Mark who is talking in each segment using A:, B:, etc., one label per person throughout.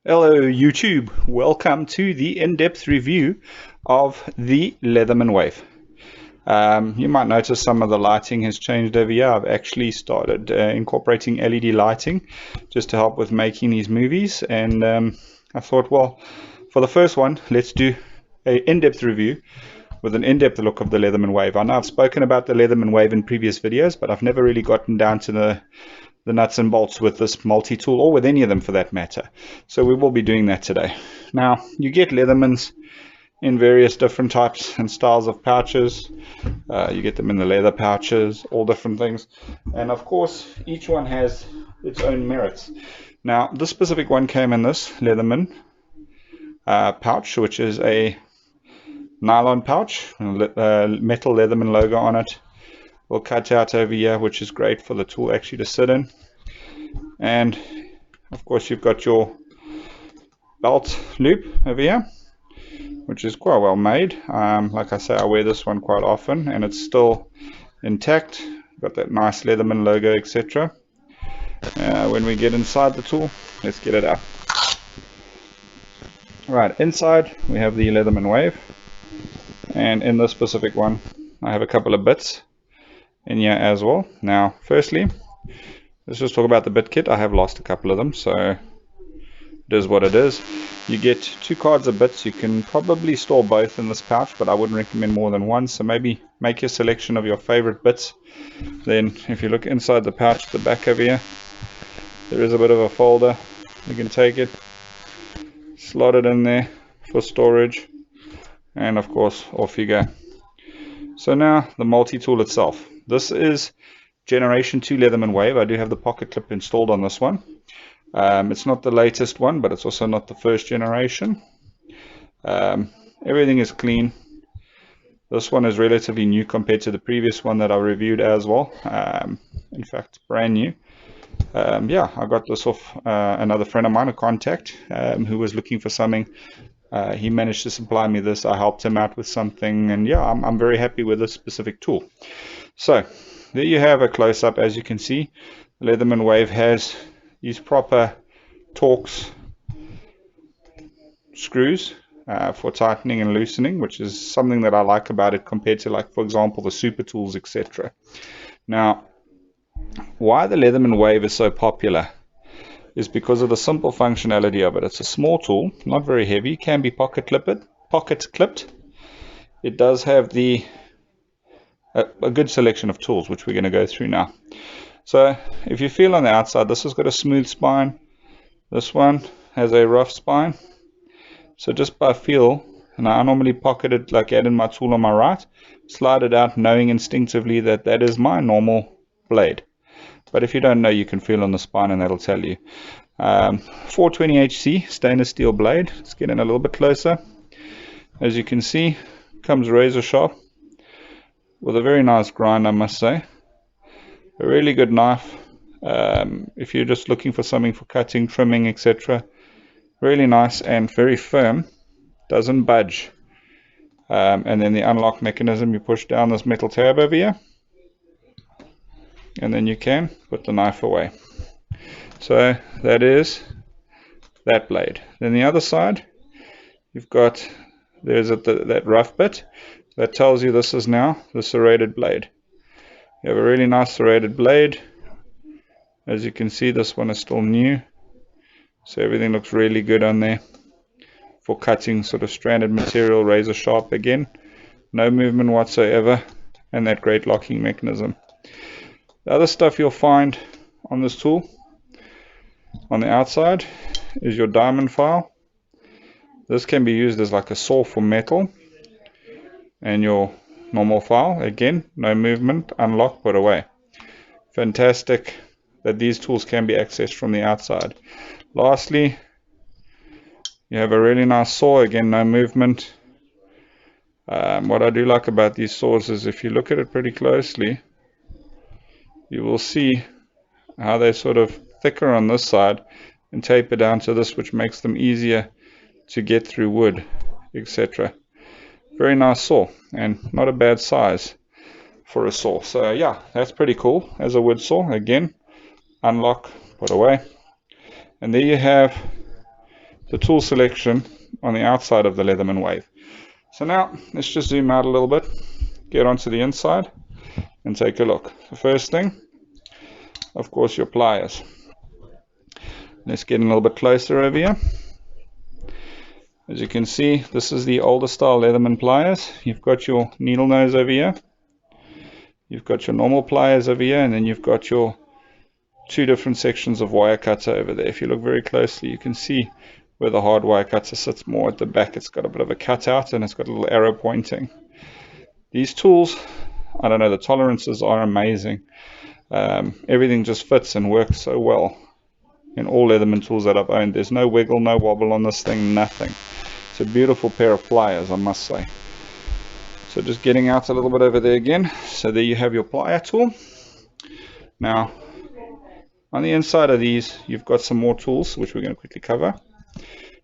A: Hello YouTube, welcome to the in-depth review of the Leatherman Wave. You might notice some of the lighting has changed over here. I've actually started incorporating LED lighting just to help with making these movies, and I thought, well, for the first one, let's do an in-depth review with an in-depth look of the Leatherman Wave. I know I've spoken about the Leatherman Wave in previous videos, but I've never really gotten down to the nuts and bolts with this multi-tool, or with any of them for that matter. So we will be doing that today. Now, you get Leathermans in various different types and styles of pouches. You get them in the leather pouches, all different things. And of course, each one has its own merits. Now, this specific one came in this Leatherman pouch, which is a nylon pouch, metal Leatherman logo on it. Will cut out over here, which is great for the tool actually to sit in. And of course you've got your belt loop over here, which is quite well made. Like I say, I wear this one quite often and it's still intact. Got that nice Leatherman logo, etc. When we get inside the tool, let's get it out. Right, inside we have the Leatherman Wave, and in this specific one I have a couple of bits in here as well. Now, firstly, let's just talk about the bit kit. I have lost a couple of them, so it is what it is. You get 2 cards of bits. You can probably store both in this pouch, but I wouldn't recommend more than one, so maybe make your selection of your favorite bits. Then if you look inside the pouch, the back over here, there is a bit of a folder. You can take it, slot it in there for storage, and of course off you go. So now the multi-tool itself. This is Generation 2 Leatherman Wave. I do have the pocket clip installed on this one. It's not the latest one, but it's also not the first generation. Everything is clean. This one is relatively new compared to the previous one that I reviewed as well. In fact, brand new. Yeah, I got this off another friend of mine, a contact, who was looking for something. He managed to supply me this. I helped him out with something, and yeah, I'm very happy with this specific tool. So there you have a close-up. As you can see, the Leatherman Wave has these proper Torx screws for tightening and loosening, which is something that I like about it compared to, like, for example, the super tools, etc. Now, why the Leatherman Wave is so popular is because of the simple functionality of it. It's a small tool, not very heavy, can be pocket clipped. It does have a good selection of tools, which we're going to go through now. So if you feel on the outside, this has got a smooth spine. This one has a rough spine. So just by feel, and I normally pocket it like adding my tool on my right, slide it out knowing instinctively that that is my normal blade. But if you don't know, you can feel on the spine and that'll tell you. 420HC stainless steel blade. Let's get in a little bit closer. As you can see, comes razor sharp with a very nice grind, I must say. A really good knife. If you're just looking for something for cutting, trimming, etc. Really nice and very firm. Doesn't budge. And then the unlock mechanism, you push down this metal tab over here, and then you can put the knife away. So that is that blade. Then the other side, you've got, there's that rough bit that tells you this is now the serrated blade. You have a really nice serrated blade. As you can see, this one is still new, so everything looks really good on there for cutting sort of stranded material, razor sharp again, no movement whatsoever, and that great locking mechanism. The other stuff you'll find on this tool on the outside is your diamond file. This can be used as like a saw for metal, and your normal file, again, no movement, unlock, put away. Fantastic that these tools can be accessed from the outside. Lastly, you have a really nice saw, again, no movement. What I do like about these saws is if you look at it pretty closely, you will see how they're sort of thicker on this side and taper down to this, which makes them easier to get through wood, etc. Very nice saw, and not a bad size for a saw. So yeah, that's pretty cool as a wood saw. Again, unlock, put away. And there you have the tool selection on the outside of the Leatherman Wave. So now let's just zoom out a little bit, get onto the inside and take a look. The first thing, of course, your pliers. Let's get a little bit closer over here. As you can see, this is the older style Leatherman pliers. You've got your needle nose over here, you've got your normal pliers over here, and then you've got your two different sections of wire cutter over there. If you look very closely, you can see where the hard wire cutter sits more at the back. It's got a bit of a cutout and it's got a little arrow pointing. These tools, I don't know, the tolerances are amazing. Everything just fits and works so well in all Leatherman tools that I've owned. There's no wiggle, no wobble on this thing, nothing. It's a beautiful pair of pliers, I must say. So just getting out a little bit over there again. So there you have your plier tool. Now, on the inside of these, you've got some more tools, which we're going to quickly cover.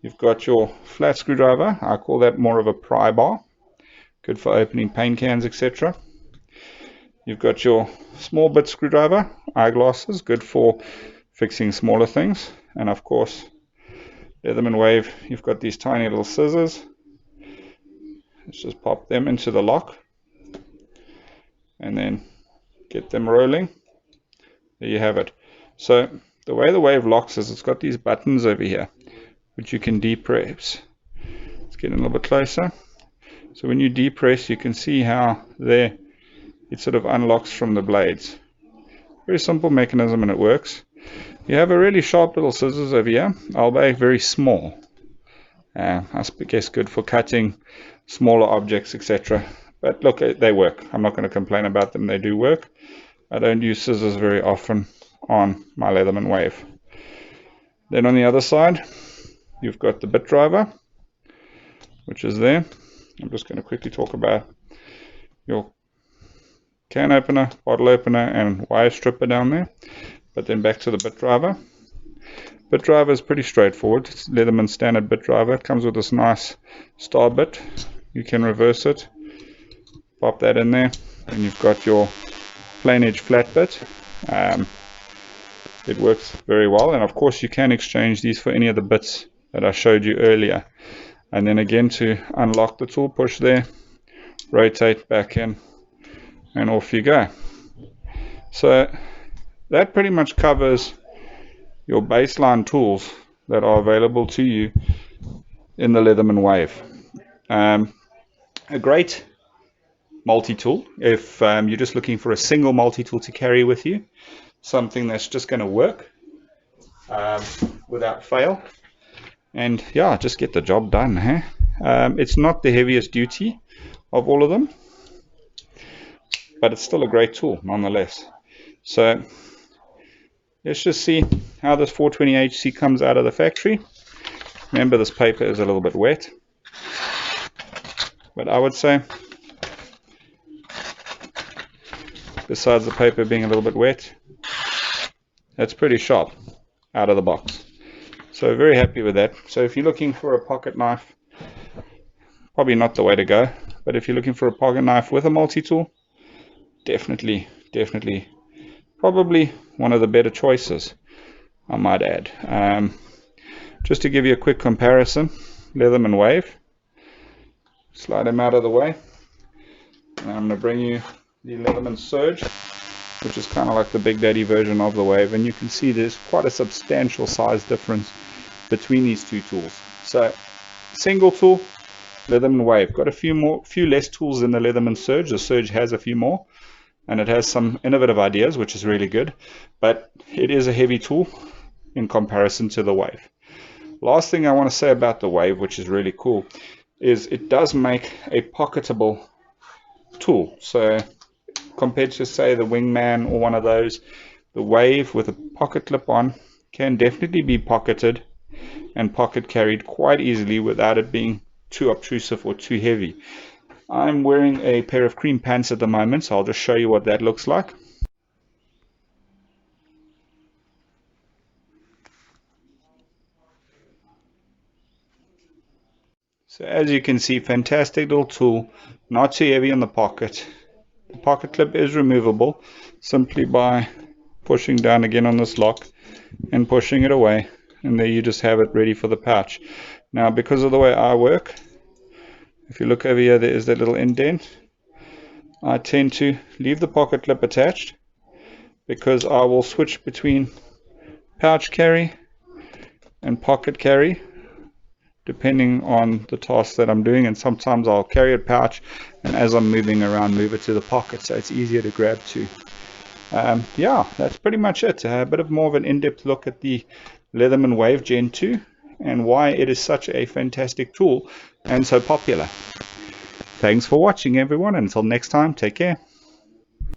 A: You've got your flat screwdriver. I call that more of a pry bar. Good for opening paint cans, etc. You've got your small bit screwdriver, eyeglasses, good for fixing smaller things. And of course, Leatherman Wave, you've got these tiny little scissors. Let's just pop them into the lock and then get them rolling. There you have it. So the way the Wave locks is it's got these buttons over here which you can depress. Let's get a little bit closer. So when you depress, you can see how there it sort of unlocks from the blades. Very simple mechanism and it works. You have a really sharp little scissors over here, albeit very small. I guess good for cutting smaller objects, etc. But look, they work. I'm not going to complain about them. They do work. I don't use scissors very often on my Leatherman Wave. Then on the other side, you've got the bit driver, which is there. I'm just going to quickly talk about your can opener, bottle opener, and wire stripper down there. But then back to the bit driver. Bit driver is pretty straightforward. It's Leatherman standard bit driver. It comes with this nice star bit. You can reverse it, pop that in there, and you've got your plain edge flat bit. It works very well, and of course you can exchange these for any of the bits that I showed you earlier. And then again, to unlock the tool, push there, rotate back in, and off you go. So that pretty much covers your baseline tools that are available to you in the Leatherman Wave. A great multi-tool if you're just looking for a single multi-tool to carry with you, something that's just going to work without fail, and yeah, just get the job done. It's not the heaviest duty of all of them, but it's still a great tool nonetheless. So let's just see how this 420HC comes out of the factory. Remember, this paper is a little bit wet, but I would say, besides the paper being a little bit wet, that's pretty sharp out of the box. So very happy with that. So if you're looking for a pocket knife, probably not the way to go, but if you're looking for a pocket knife with a multi-tool, definitely probably one of the better choices, I might add. Just to give you a quick comparison, Leatherman Wave, slide him out of the way, and I'm going to bring you the Leatherman Surge, which is kind of like the Big Daddy version of the Wave, and you can see there's quite a substantial size difference between these two tools. So single tool, Leatherman Wave, got a few less tools than the Leatherman Surge. The Surge has a few more, and it has some innovative ideas, which is really good, but it is a heavy tool in comparison to the Wave. Last thing I want to say about the Wave, which is really cool, is it does make a pocketable tool. So compared to, say, the Wingman or one of those, the Wave with a pocket clip on can definitely be pocketed and pocket carried quite easily without it being too obtrusive or too heavy. I'm wearing a pair of cream pants at the moment, so I'll just show you what that looks like. So as you can see, fantastic little tool, not too heavy in the pocket. The pocket clip is removable simply by pushing down again on this lock and pushing it away. and there you just have it ready for the pouch. Now, because of the way I work, if you look over here, there is that little indent. I tend to leave the pocket clip attached because I will switch between pouch carry and pocket carry depending on the task that I'm doing, and sometimes I'll carry a pouch and as I'm moving around move it to the pocket so it's easier to grab to. Yeah, that's pretty much it. A bit of more of an in-depth look at the Leatherman Wave Gen 2 and why it is such a fantastic tool and so popular. Thanks for watching, everyone, and until next time, take care.